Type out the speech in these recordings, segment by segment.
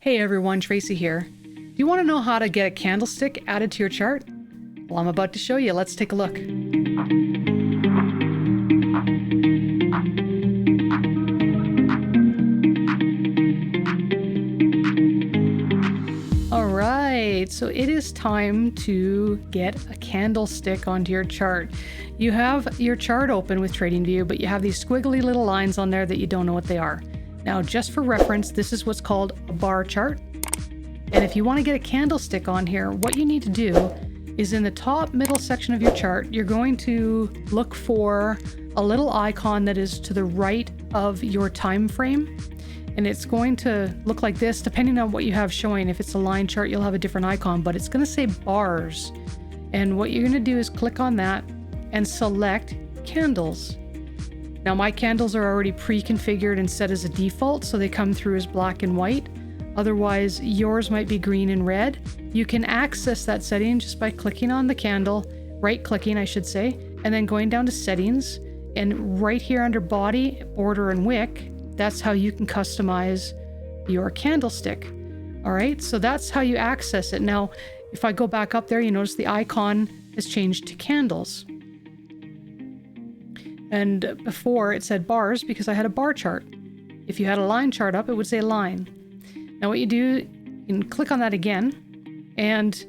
Hey everyone, Tracy here. Do you want to know how to get a candlestick added to your chart? Well, I'm about to show you. Let's take a look. All right, so it is time to get a candlestick onto your chart. You have your chart open with TradingView, but you have these squiggly little lines on there that you don't know what they are. Now, just for reference, this is what's called a bar chart. And if you want to get a candlestick on here, what you need to do is in the top middle section of your chart, you're going to look for a little icon that is to the right of your time frame. And it's going to look like this, depending on what you have showing. If it's a line chart, you'll have a different icon, but it's going to say bars. And what you're going to do is click on that and select candles. Now my candles are already pre-configured and set as a default, so they come through as black and white. Otherwise, yours might be green and red. You can access that setting just by clicking on the candle, right-clicking I should say, and then going down to settings, and right here under body, border, and wick, that's how you can customize your candlestick. All right, so that's how you access it. Now, if I go back up there, you notice the icon has changed to candles. And before it said bars because I had a bar chart. If you had a line chart up, it would say line. Now what you do, you can click on that again. And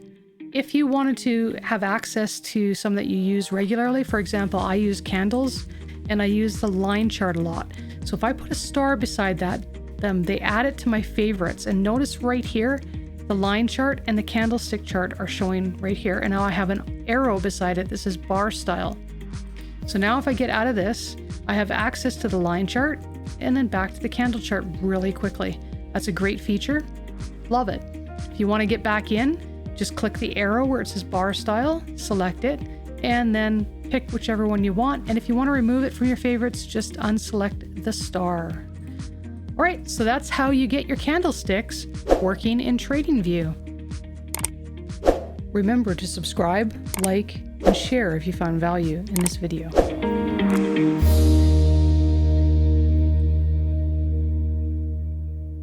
if you wanted to have access to some that you use regularly, for example, I use candles and I use the line chart a lot. So if I put a star beside them, they add it to my favorites. And notice right here, the line chart and the candlestick chart are showing right here. And now I have an arrow beside it. This is bar style. So now if I get out of this, I have access to the line chart and then back to the candle chart really quickly. That's a great feature. Love it. If you want to get back in, just click the arrow where it says bar style, select it, and then pick whichever one you want. And if you want to remove it from your favorites, just unselect the star. All right, so that's how you get your candlesticks working in TradingView. Remember to subscribe, like, and share if you found value in this video.